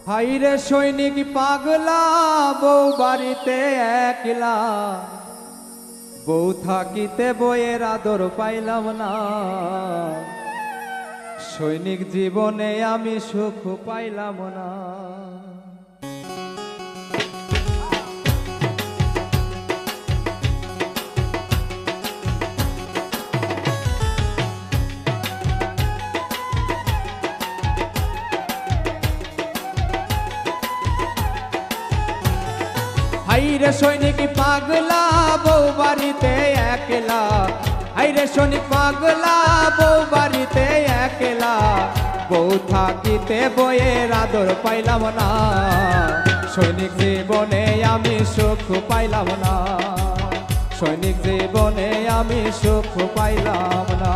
হাইরে সৈনিক পাগলা, বউ বাড়িতে একলা, বউ থাকিতে বইয়ের আদর পাইলাম না। সৈনিক জীবনে আমি সুখ পাইলাম না। হাইরে সৈনিক পাগলা, বউ বাড়িতে একলা, হাইরে সৈনিক পাগলা, বউ বাড়িতে একলা, বউ থাকিতে বইয়ের আদর পাইলাম না। সৈনিক জীবনে আমি সুখ পাইলাম না। সৈনিক জীবনে আমি সুখ পাইলাম না।